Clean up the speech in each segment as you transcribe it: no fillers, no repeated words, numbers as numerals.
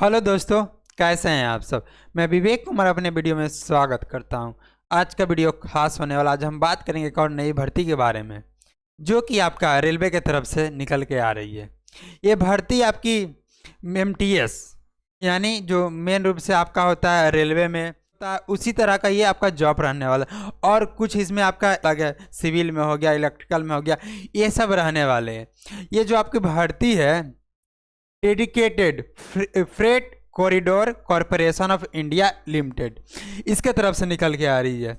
Hello दोस्तों, कैसे हैं आप सब। मैं विवेक कुमार अपने वीडियो में स्वागत करता हूं। आज का वीडियो खास होने वाला। आज हम बात करेंगे एक और नई भर्ती के बारे में जो कि आपका रेलवे की तरफ से निकल के आ रही है। ये भर्ती आपकी एमटीएस यानी जो मेन रूप से आपका होता है रेलवे में होता है, उसी तरह का ये आपका जॉब रहने वाला है। और कुछ इसमें आपका अलग है, सिविल में हो गया, इलेक्ट्रिकल में हो गया, ये सब रहने वाले हैं। ये जो आपकी भर्ती है dedicated freight corridor corporation of India limited, इसके तरफ से निकल के आ रही है,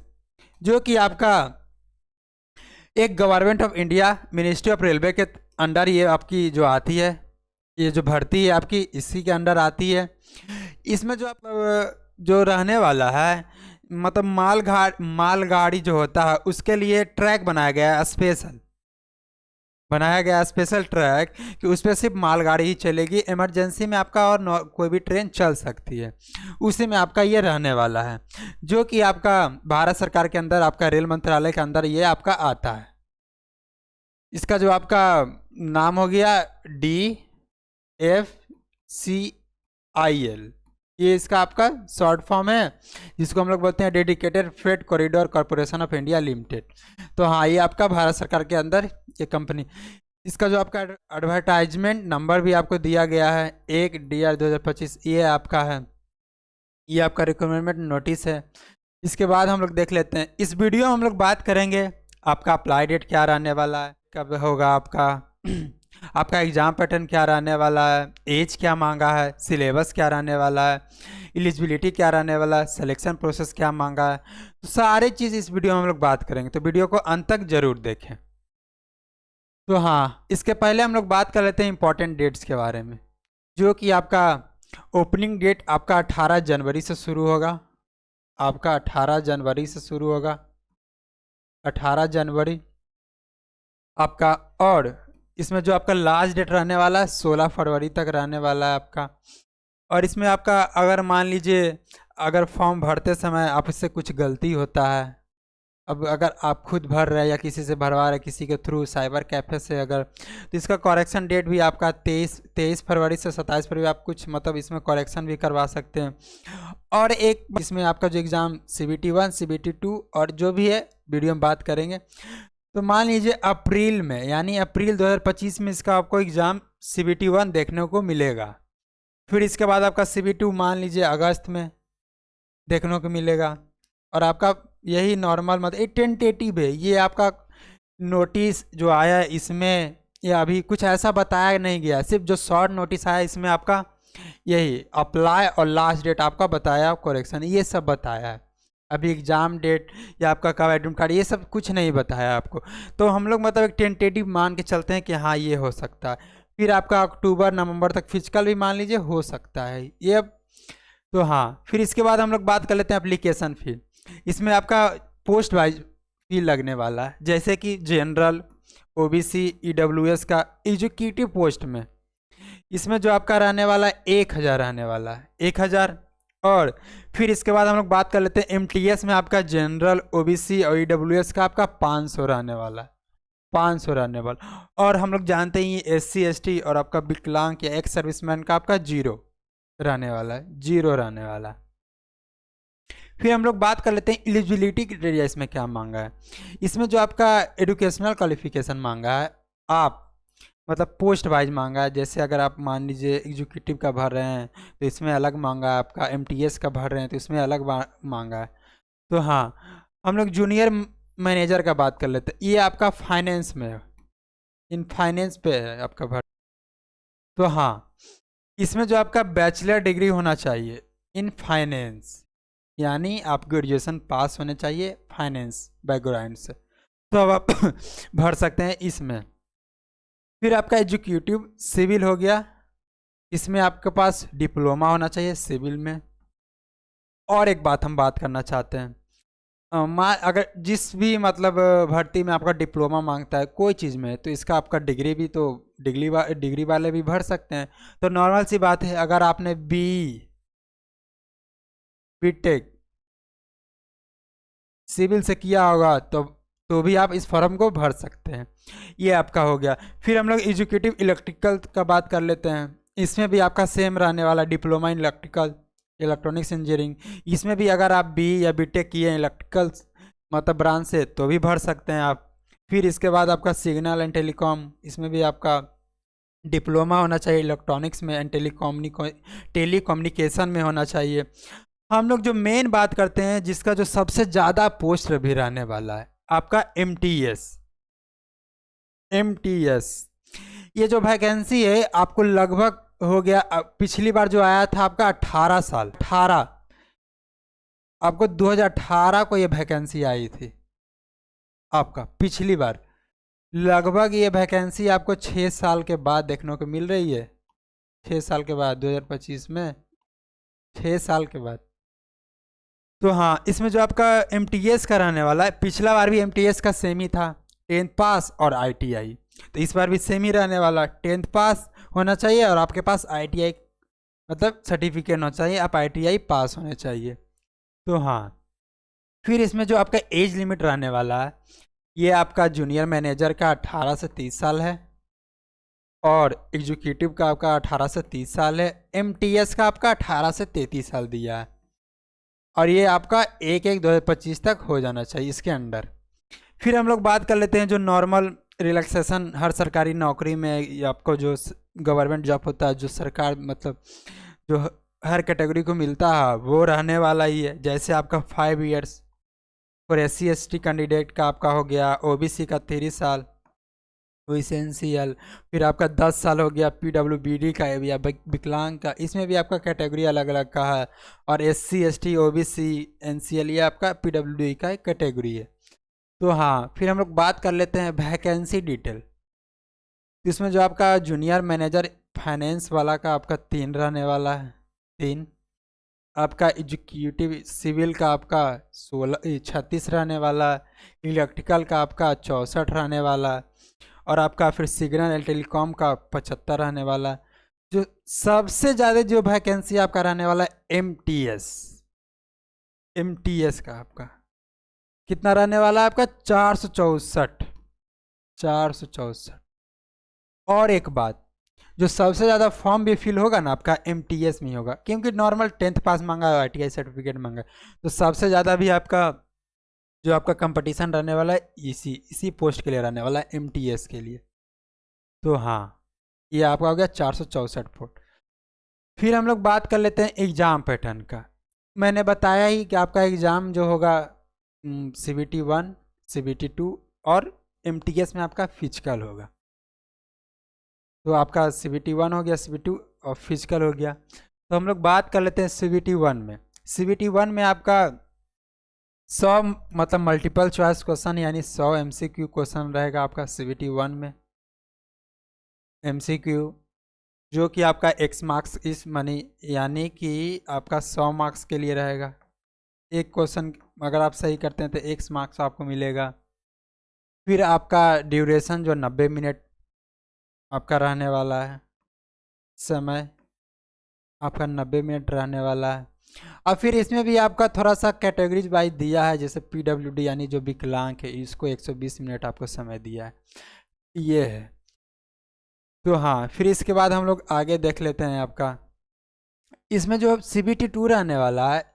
जो कि आपका एक government of India ministry of railway के अंडर ये आपकी जो आती है, ये जो भर्ती है आपकी इसी के अंडर आती है। इसमें जो आप जो रहने वाला है मतलब मालगाड़ी जो होता है उसके लिए ट्रैक बनाया गया स्पेशल ट्रैक कि उस पर सिर्फ मालगाड़ी ही चलेगी। इमरजेंसी में आपका और कोई भी ट्रेन चल सकती है, उसी में आपका ये रहने वाला है, जो कि आपका भारत सरकार के अंदर आपका रेल मंत्रालय के अंदर ये आपका आता है। इसका जो आपका नाम हो गया DFCIL, ये इसका आपका शॉर्ट फॉर्म है, जिसको हम लोग बोलते हैं dedicated freight corridor corporation of India limited. तो हाँ, ये आपका भारत सरकार के अंदर ये कंपनी। इसका जो आपका एडवर्टाइजमेंट नंबर भी आपको दिया गया है 1/2025, ये आपका है, ये आपका रिक्वायरमेंट नोटिस है। इसके बाद हम लोग देख लेते हैं, इस वीडियो में हम लोग बात करेंगे आपका अप्लाई डेट क्या रहने वाला है, कब होगा आपका आपका एग्ज़ाम पैटर्न क्या रहने वाला है, एज क्या मांगा है, सिलेबस क्या रहने वाला है, एलिजिबिलिटी क्या रहने वाला है, सिलेक्शन प्रोसेस क्या मांगा है। तो सारी चीज़ इस वीडियो में हम लोग बात करेंगे, तो वीडियो को अंत तक जरूर देखें। तो हाँ, इसके पहले हम लोग बात कर लेते हैं इंपॉर्टेंट डेट्स के बारे में, जो कि आपका ओपनिंग डेट आपका 18 जनवरी से शुरू होगा। आपका 18 जनवरी से शुरू होगा, 18 जनवरी आपका। और इसमें जो आपका लास्ट डेट रहने वाला है 16 फरवरी तक रहने वाला है आपका। और इसमें आपका अगर मान लीजिए अगर फॉर्म भरते समय आपसे कुछ गलती होता है, अब अगर आप खुद भर रहे हैं या किसी से भरवा रहे हैं, किसी के थ्रू साइबर कैफ़े से अगर, तो इसका करेक्शन डेट भी आपका 23 फरवरी से 27 फरवरी आप कुछ मतलब इसमें करेक्शन भी करवा सकते हैं। और एक इसमें आपका जो एग्ज़ाम CBT 1 CBT 2 और जो भी है वीडियो में बात करेंगे। तो मान लीजिए अप्रैल में यानी अप्रैल 2025 में इसका आपको एग्ज़ाम CBT 1 देखने को मिलेगा। फिर इसके बाद आपका CBT 2 मान लीजिए अगस्त में देखने को मिलेगा। और आपका यही नॉर्मल मतलब एक टेंटेटिव है, ये आपका नोटिस जो आया है इसमें ये अभी कुछ ऐसा बताया नहीं गया, सिर्फ जो शॉर्ट नोटिस आया इसमें आपका यही अप्लाई और लास्ट डेट आपका बताया, करेक्शन ये सब बताया है। अभी एग्ज़ाम डेट या आपका कब एडमिट कार्ड ये सब कुछ नहीं बताया आपको। तो हम लोग मतलब एक टेंटेटिव मान के चलते हैं कि हाँ ये हो सकता है। फिर आपका अक्टूबर नवंबर तक फिजिकल भी मान लीजिए हो सकता है ये अब। तो हाँ, फिर इसके बाद हम लोग बात कर लेते हैं एप्लीकेशन फी। इसमें आपका पोस्ट वाइज फी लगने वाला है, जैसे कि जनरल, OBC, EWS का एग्जीक्यूटिव पोस्ट में इसमें जो आपका रहने वाला है 1000 रहने वाला है, 1000। और फिर इसके बाद हम लोग बात कर लेते हैं MTS में आपका जनरल, OBC और EWS का आपका 500 रहने वाला है, 500 रहने वाला। और हम लोग जानते ही SC ST और आपका विकलांग या एक्स सर्विसमैन का आपका 0 रहने वाला है, 0 रहने वाला है। फिर हम लोग बात कर लेते हैं एलिजिबिलिटी क्राइटेरिया इसमें क्या मांगा है। इसमें जो आपका एजुकेशनल क्वालिफिकेशन मांगा है, आप मतलब पोस्ट वाइज मांगा है, जैसे अगर आप मान लीजिए एग्जीक्यूटिव का भर रहे हैं तो इसमें अलग मांगा है, आपका MTS का भर रहे हैं तो इसमें अलग मांगा है। तो हाँ, हम लोग जूनियर मैनेजर का बात कर लेते हैं, ये आपका फाइनेंस में है, इन फाइनेंस पे है आपका भर। तो हाँ, इसमें जो आपका बैचलर डिग्री होना चाहिए इन फाइनेंस, यानी आप ग्रेजुएशन पास होने चाहिए फाइनेंस बैकग्राउंड से, तो अब आप भर सकते हैं इसमें। फिर आपका एजुकेटिव सिविल हो गया, इसमें आपके पास डिप्लोमा होना चाहिए सिविल में। और एक बात हम बात करना चाहते हैं, अगर जिस भी मतलब भर्ती में आपका डिप्लोमा मांगता है कोई चीज़ में, तो इसका आपका डिग्री भी तो डिग्री वाले भी भर सकते हैं। तो नॉर्मल सी बात है, अगर आपने BTech सिविल से किया होगा तो भी आप इस फॉर्म को भर सकते हैं। ये आपका हो गया। फिर हम लोग एजुकेटिव इलेक्ट्रिकल का बात कर लेते हैं। इसमें भी आपका सेम रहने वाला डिप्लोमा इन इलेक्ट्रॉनिक्स इंजीनियरिंग। इसमें भी अगर आप बी या बीटेक किए हैं इलेक्ट्रिकल मतलब ब्रांच से तो भी भर सकते हैं आप। फिर इसके बाद आपका सिग्नल एंड टेलीकॉम, इसमें भी आपका डिप्लोमा होना चाहिए इलेक्ट्रॉनिक्स में एंड टेलीकम्युनिकेशन में होना चाहिए। हम लोग जो मेन बात करते हैं जिसका जो सबसे ज़्यादा पोस्ट भी रहने वाला है आपका एमटीएस। ये जो वैकेंसी है आपको लगभग हो गया पिछली बार जो आया था आपका 18 आपको 2018 को ये वैकेंसी आई थी आपका पिछली बार। लगभग ये वैकेंसी आपको 6 साल के बाद देखने को मिल रही है। 6 साल के बाद 2025 में 6 साल के बाद। तो हाँ, इसमें जो आपका एमटीएस का रहने वाला है, पिछला बार भी एमटीएस का सेम ही था 10th पास और आईटीआई, तो इस बार भी सेम ही रहने वाला। 10th पास होना चाहिए और आपके पास आईटीआई मतलब सर्टिफिकेट होना चाहिए, आप आईटीआई पास होने चाहिए। तो हाँ, फिर इसमें जो आपका एज लिमिट रहने वाला है ये आपका जूनियर मैनेजर का 18 से 30 साल है और एग्जीक्यूटिव का आपका 18 से 30 साल है। एमटीएस का आपका 18 से 33 साल दिया है और ये आपका 1/1/2025 तक हो जाना चाहिए इसके अंडर। फिर हम लोग बात कर लेते हैं जो नॉर्मल रिलैक्सेशन हर सरकारी नौकरी में आपको जो गवर्नमेंट जॉब होता है, जो सरकार मतलब जो हर कैटेगरी को मिलता है वो रहने वाला ही है। जैसे आपका 5 इयर्स और SC/ST कैंडिडेट का आपका हो गया, OBC का 3 साल वो इसेंशियल, फिर आपका 10 साल हो गया PWBD का या विकलांग का, इसमें भी आपका कैटेगरी अलग अलग का है। और SC/ST OBC NCL ये आपका PWD का एक कैटेगरी है। तो हाँ, फिर हम लोग बात कर लेते हैं वैकेंसी डिटेल। इसमें जो आपका जूनियर मैनेजर फाइनेंस वाला का आपका 3 रहने वाला है, 3। आपका एग्जीक्यूटिव सिविल का आपका 36 रहने वाला, इलेक्ट्रिकल का आपका 64 रहने वाला और आपका फिर सिग्नल एंड टेलीकॉम का 75 रहने वाला। जो सबसे ज़्यादा जो वैकेंसी आपका रहने वाला है एमटीएस का आपका कितना रहने वाला है आपका 464। और एक बात, जो सबसे ज़्यादा फॉर्म भी फिल होगा ना आपका एमटीएस में ही होगा, क्योंकि नॉर्मल 10th पास मांगा है, आईटीआई सर्टिफिकेट मांगा है, तो सबसे ज़्यादा भी आपका जो आपका कंपटीशन रहने वाला है इसी पोस्ट के लिए रहने वाला है एमटीएस के लिए। तो हाँ, ये आपका हो गया 464 फुट। फिर हम लोग बात कर लेते हैं एग्ज़ाम पैटर्न का। मैंने बताया ही कि आपका एग्ज़ाम जो होगा CBT 1 CBT 2 और एमटीएस में आपका फिजिकल होगा। तो आपका CBT 1 हो गया, CBT 2 और फिजिकल हो गया। तो हम लोग बात कर लेते हैं CBT 1 में। CBT 1 में आपका 100 मतलब मल्टीपल चॉइस क्वेश्चन यानी 100 MCQ क्वेश्चन रहेगा आपका CBT 1 में। MCQ जो कि आपका X मार्क्स इस मनी यानी कि आपका 100 मार्क्स के लिए रहेगा। एक क्वेश्चन अगर आप सही करते हैं तो X मार्क्स आपको मिलेगा। फिर आपका ड्यूरेशन जो 90 मिनट आपका रहने वाला है, समय आपका 90 मिनट रहने वाला है। और फिर इसमें भी आपका थोड़ा सा कैटेगरीज वाइज दिया है, जैसे PWD यानी जो विकलांग है इसको 120 मिनट आपको समय दिया है, ये है। तो हाँ, फिर इसके बाद हम लोग आगे देख लेते हैं आपका इसमें जो CBT 2 रहने वाला है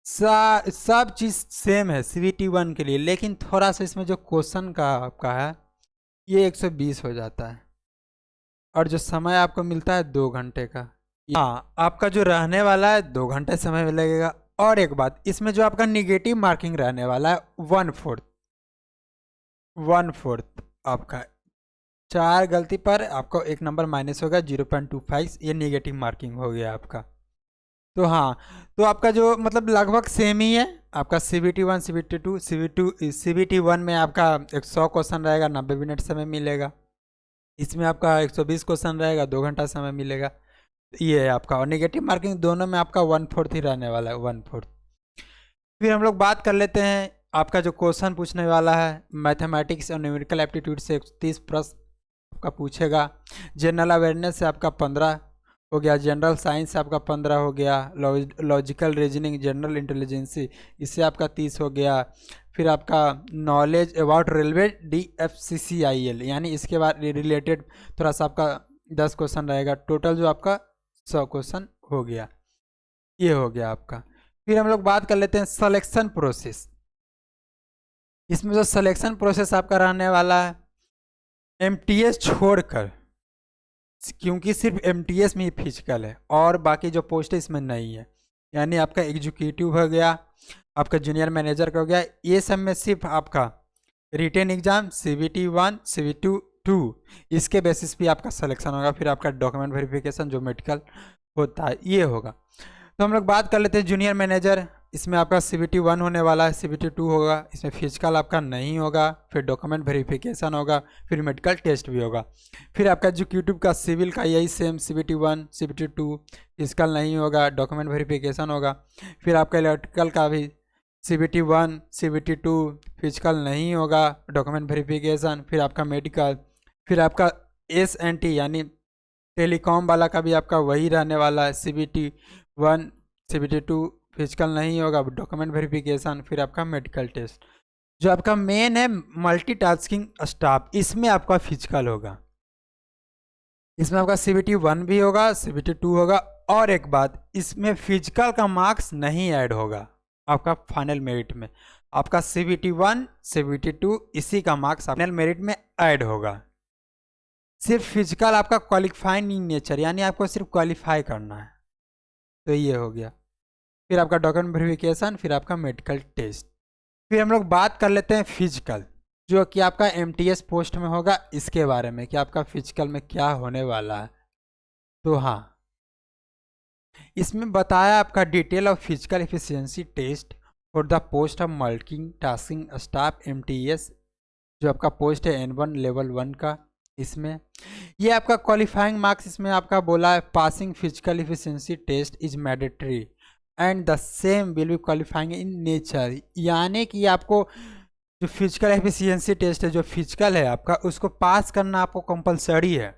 सब चीज़ सेम है CBT 1 के लिए, लेकिन थोड़ा सा इसमें जो क्वेश्चन का आपका है ये 120 हो जाता है और जो समय आपको मिलता है 2 घंटे का। हाँ, आपका जो रहने वाला है 2 घंटे समय लगेगा। और एक बात, इसमें जो आपका निगेटिव मार्किंग रहने वाला है 1/4 आपका 4 गलती पर आपको 1 नंबर माइनस होगा 0.25, ये निगेटिव मार्किंग हो गया आपका। तो हाँ, तो आपका जो मतलब लगभग सेम ही है आपका CBT 1 CBT 2 CBT 1 में आपका 100 क्वेश्चन रहेगा, 90 मिनट समय मिलेगा। इसमें आपका 120 क्वेश्चन रहेगा, 2 घंटा समय मिलेगा। ये है आपका, और नेगेटिव मार्किंग दोनों में आपका 1/4 ही रहने वाला है, 1/4। फिर हम लोग बात कर लेते हैं आपका जो क्वेश्चन पूछने वाला है मैथमेटिक्स और न्यूमेरिकल एप्टीट्यूड से 130 प्रश्न आपका पूछेगा। जनरल अवेयरनेस से आपका 15 हो गया, जनरल साइंस से आपका 15 हो गया, लॉजिकल रीजनिंग जनरल इंटेलिजेंसी इससे आपका 30 हो गया। फिर आपका नॉलेज अबाउट रेलवे DFCCIL यानी इसके बाद रिलेटेड थोड़ा सा आपका 10 क्वेश्चन रहेगा, टोटल जो आपका 100 क्वेश्चन हो गया। ये हो गया आपका। फिर हम लोग बात कर लेते हैं सिलेक्शन प्रोसेस। इसमें जो सिलेक्शन प्रोसेस आपका रहने वाला है एमटीएस छोड़कर, क्योंकि सिर्फ एमटीएस में ही फिजिकल है और बाकी जो पोस्ट है इसमें नहीं है, यानी आपका एग्जीक्यूटिव हो गया, आपका जूनियर मैनेजर का हो गया, ये सब में सिर्फ आपका रिटेन एग्जाम CBT 1 CBT 2 इसके बेसिस पे आपका सिलेक्शन होगा। फिर आपका डॉक्यूमेंट वेरिफिकेशन जो मेडिकल होता है ये होगा। तो हम लोग बात कर लेते हैं जूनियर मैनेजर। इसमें आपका CBT 1 होने वाला है, CBT 2 होगा, इसमें फिजिकल आपका नहीं होगा, फिर डॉक्यूमेंट वेरिफिकेशन होगा, फिर मेडिकल टेस्ट भी होगा। फिर आपका एग्जीक्यूटिव का सिविल का यही सेम CBT 1 CBT 2 फिजिकल नहीं होगा, डॉक्यूमेंट वेरिफिकेशन होगा। फिर आपका इलेक्ट्रिकल का भी CBT 1 CBT 2 फिजिकल नहीं होगा, डॉक्यूमेंट वेरिफिकेशन। फिर आपका मेडिकल, फिर आपका SNT यानी टेलीकॉम वाला का भी आपका वही रहने वाला है, CBT 1 CBT 2 फिजिकल नहीं होगा, डॉक्यूमेंट वेरिफिकेशन, फिर आपका मेडिकल टेस्ट। जो आपका मेन है मल्टीटास्किंग स्टाफ, इसमें आपका फिजिकल होगा। इसमें आपका CBT 1 भी होगा, CBT 2 होगा, और एक बात, इसमें फिजिकल का मार्क्स नहीं ऐड होगा आपका फाइनल मेरिट में। आपका CBT 1 CBT 2 इसी का मार्क्स फाइनल मेरिट में ऐड होगा। सिर्फ फिजिकल आपका क्वालिफाइंग इन नेचर, यानी आपको सिर्फ क्वालिफाई करना है। तो ये हो गया। फिर आपका डॉक्यूमेंट वेरिफिकेशन, फिर आपका मेडिकल टेस्ट। फिर हम लोग बात कर लेते हैं फिजिकल, जो कि आपका MTS पोस्ट में होगा, इसके बारे में कि आपका फिजिकल में क्या होने वाला है। तो हाँ, इसमें बताया आपका detail of physical efficiency test for the post of multitasking staff MTS, जो आपका पोस्ट है N1 लेवल 1 का। इसमें ये आपका क्वालिफाइंग मार्क्स इसमें आपका बोला है passing physical efficiency test is mandatory and the same will be qualifying in nature, यानी कि आपको जो फिजिकल एफिशिएंसी टेस्ट है, जो फिजिकल है आपका, उसको पास करना आपको कंपलसरी है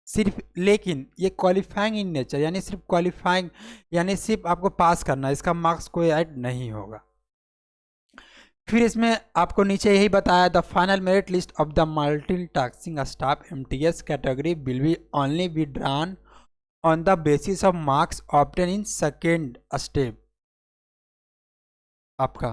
सिर्फ, लेकिन ये क्वालिफाइंग इन नेचर यानी सिर्फ क्वालिफाइंग यानी सिर्फ आपको पास करना, इसका मार्क्स कोई ऐड नहीं होगा। फिर इसमें आपको नीचे यही बताया the final merit list of the multitasking staff MTS category will be only be drawn on the basis of marks obtain in second step. आपका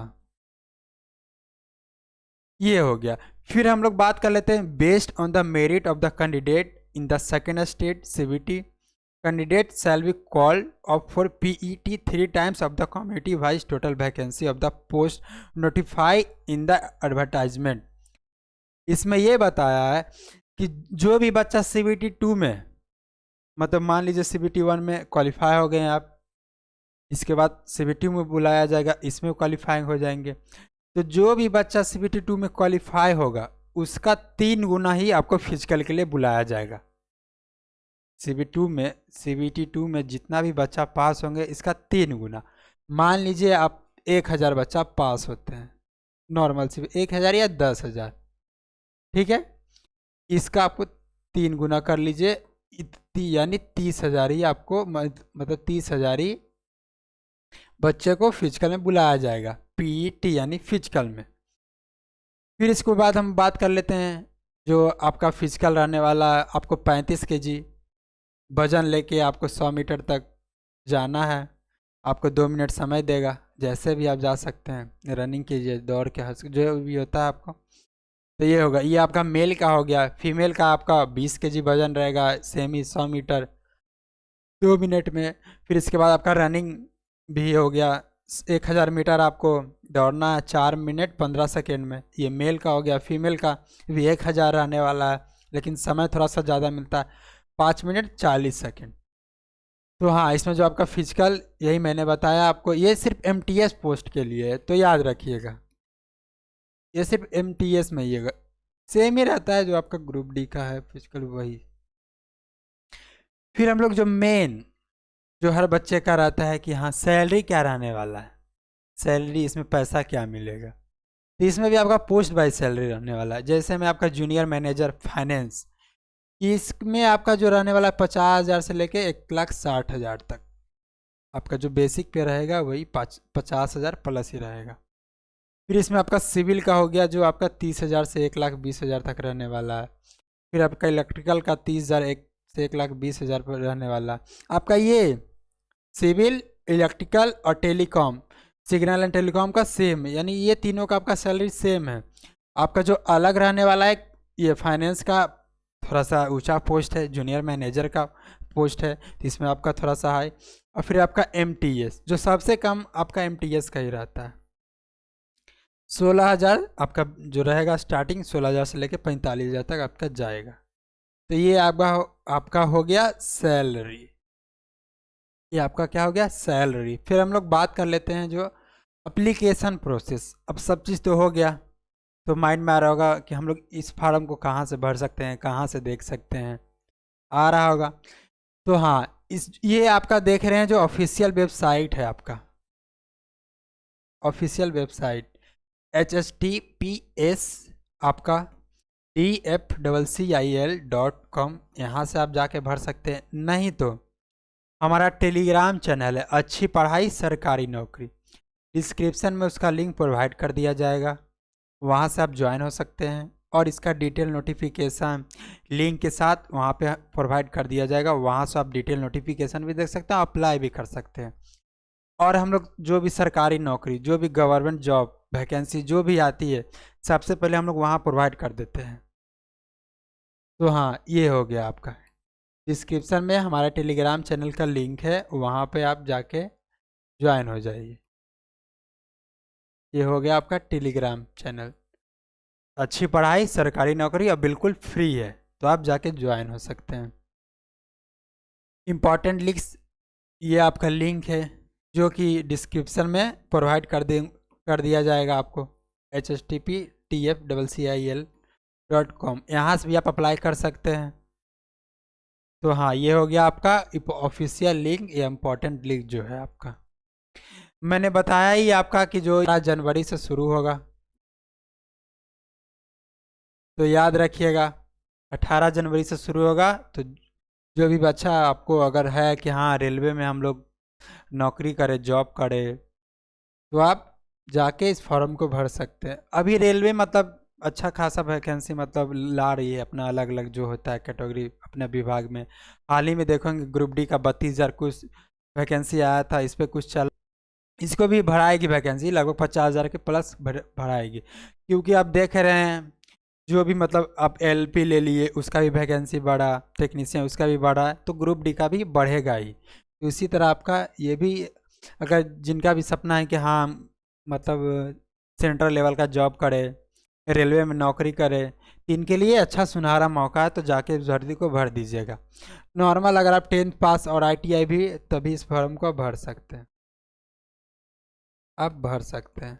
ये हो गया। फिर हम लोग बात कर लेते हैं based on the merit of the candidate in the second state CBT candidate shall be called up for PET 3 times of the committee wise total vacancy of the post notified in the advertisement। इसमें ये बताया है कि जो भी बच्चा CBT 2 में, मतलब मान लीजिए CBT 1 में क्वालिफाई हो गए हैं आप, इसके बाद CBT में बुलाया जाएगा, इसमें क्वालिफाइंग हो जाएंगे, तो जो भी बच्चा CBT 2 में क्वालिफाई होगा उसका 3 गुना ही आपको फिजिकल के लिए बुलाया जाएगा। CBT 2 में जितना भी बच्चा पास होंगे इसका 3 गुना। मान लीजिए आप 1000 बच्चा पास होते हैं नॉर्मल से, 1000 या 10,000, ठीक है, इसका आपको 3 गुना कर लीजिए, यानी 30,000 ही आपको, मतलब 30,000 ही बच्चे को फिजिकल में बुलाया जाएगा, PET यानी फिजिकल में। फिर इसके बाद हम बात कर लेते हैं जो आपका फिजिकल रहने वाला, आपको 35 kg वजन लेके आपको 100 मीटर तक जाना है, आपको 2 मिनट समय देगा, जैसे भी आप जा सकते हैं, रनिंग कीजिए, दौड़ के, जो भी होता है आपको। तो ये होगा, ये आपका मेल का हो गया। फीमेल का आपका 20 kg वजन रहेगा, सेम ही 100 मीटर 2 मिनट में। फिर इसके बाद आपका रनिंग भी हो गया, 1000 मीटर आपको दौड़ना है 4 मिनट 15 सेकेंड में, ये मेल का हो गया। फीमेल का भी 1000 रहने वाला है, लेकिन समय थोड़ा सा ज़्यादा मिलता है, 5 मिनट 40 सेकेंड। तो हाँ, इसमें जो आपका फिजिकल, यही मैंने बताया आपको, ये सिर्फ MTS पोस्ट के लिए है, तो याद रखिएगा ये सिर्फ MTS में ही सेम ही रहता है जो आपका ग्रुप D का है फिजिकल, वही। फिर हम लोग जो मेन जो हर बच्चे का रहता है कि हाँ सैलरी क्या रहने वाला है, सैलरी इसमें पैसा क्या मिलेगा, तो इसमें भी आपका पोस्ट बाय सैलरी रहने वाला है। जैसे मैं आपका जूनियर मैनेजर फाइनेंस, इसमें आपका जो रहने वाला है 50,000 से लेके 1,60,000 तक, आपका जो बेसिक पे रहेगा वही 50,000 प्लस ही रहेगा। फिर इसमें आपका सिविल का हो गया जो आपका 30,000 से 1,20,000 तक रहने वाला है। फिर आपका इलेक्ट्रिकल का 30,000 से 1,20,000 पर रहने वाला। आपका ये सिविल, इलेक्ट्रिकल और टेलीकॉम, सिग्नल एंड टेलीकॉम का सेम, यानी ये तीनों का आपका सैलरी सेम है। आपका जो अलग रहने वाला है ये फाइनेंस का थोड़ा सा ऊंचा पोस्ट है, जूनियर मैनेजर का पोस्ट है, तो इसमें आपका थोड़ा सा हाई। और फिर आपका MTS जो सबसे कम आपका MTS का ही रहता है। 16,000 आपका जो रहेगा स्टार्टिंग, 16,000 से लेकर 45,000 तक आपका जाएगा। तो ये आपका हो गया सैलरी, ये आपका क्या हो गया सैलरी। फिर हम लोग बात कर लेते हैं जो अप्लीकेशन प्रोसेस। अब सब चीज़ तो हो गया, तो माइंड में आ रहा होगा कि हम लोग इस फार्म को कहाँ से भर सकते हैं, कहाँ से देख सकते हैं, आ रहा होगा। तो हाँ, ये आपका देख रहे हैं जो ऑफिशियल वेबसाइट है आपका, ऑफिशियल वेबसाइट https आपका dfccil.com, यहाँ से आप जाके भर सकते हैं। नहीं तो हमारा टेलीग्राम चैनल है अच्छी पढ़ाई सरकारी नौकरी, डिस्क्रिप्शन में उसका लिंक प्रोवाइड कर दिया जाएगा, वहाँ से आप ज्वाइन हो सकते हैं। और इसका डिटेल नोटिफिकेशन लिंक के साथ वहाँ पे प्रोवाइड कर दिया जाएगा, वहाँ से आप डिटेल नोटिफिकेशन भी देख सकते हैं, अप्लाई भी कर सकते हैं। और हम लोग जो भी सरकारी नौकरी, जो भी गवर्नमेंट जॉब वैकेंसी जो भी आती है, सबसे पहले हम लोग वहाँ प्रोवाइड कर देते हैं। तो हाँ, ये हो गया आपका। डिस्क्रिप्शन में हमारा टेलीग्राम चैनल का लिंक है, वहाँ पे आप जाके ज्वाइन हो जाइए। ये हो गया आपका टेलीग्राम चैनल, अच्छी पढ़ाई सरकारी नौकरी, और बिल्कुल फ्री है, तो आप जाके ज्वाइन हो सकते हैं। इम्पॉर्टेंट लिंक्स, ये आपका लिंक है जो कि डिस्क्रिप्शन में प्रोवाइड कर दिया जाएगा आपको, https://tfccil.com, यहाँ से भी आप अप्लाई कर सकते हैं। तो हाँ, ये हो गया आपका ऑफिशियल लिंक, ये इम्पोर्टेंट लिंक जो है आपका। मैंने बताया ही आपका कि जो 18 जनवरी से शुरू होगा, तो याद रखिएगा 18 जनवरी से शुरू होगा। तो जो भी बच्चा आपको अगर है कि हाँ रेलवे में हम लोग नौकरी करें, जॉब करें, तो आप जाके इस फॉर्म को भर सकते हैं। अभी रेलवे मतलब अच्छा खासा वैकेंसी मतलब ला रही है अपना, अलग अलग जो होता है कैटेगरी अपने विभाग में। हाल ही में देखोगे ग्रुप डी का 32,000 कुछ वैकेंसी आया था, इस पर कुछ चल, इसको भी भराएगी वैकेंसी, लगभग 50,000 के प्लस भराएगी। क्योंकि आप देख रहे हैं जो भी मतलब आप LP ले लिए उसका भी वैकेंसी बढ़ा, टेक्नीशियन उसका भी बढ़ा, तो ग्रुप डी का भी बढ़ेगा ही। तो इसी तरह आपका ये भी, अगर जिनका भी सपना है कि हाँ मतलब सेंट्रल लेवल का जॉब करे, रेलवे में नौकरी करे, इनके लिए अच्छा सुनहरा मौका है, तो जाके इस भर्ती को भर दीजिएगा। नॉर्मल अगर आप 10th पास और ITI भी, तभी इस फॉर्म को भर सकते हैं, आप भर सकते हैं।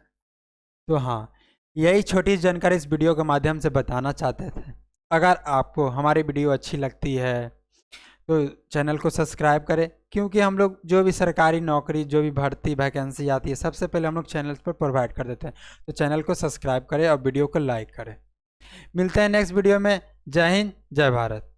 तो हाँ, यही छोटी जानकारी इस वीडियो के माध्यम से बताना चाहते थे। अगर आपको हमारी वीडियो अच्छी लगती है तो चैनल को सब्सक्राइब करें, क्योंकि हम लोग जो भी सरकारी नौकरी, जो भी भर्ती वैकेंसी आती है, सबसे पहले हम लोग चैनल पर प्रोवाइड कर देते हैं। तो चैनल को सब्सक्राइब करें और वीडियो को लाइक करें। मिलते हैं नेक्स्ट वीडियो में। जय हिंद, जय भारत।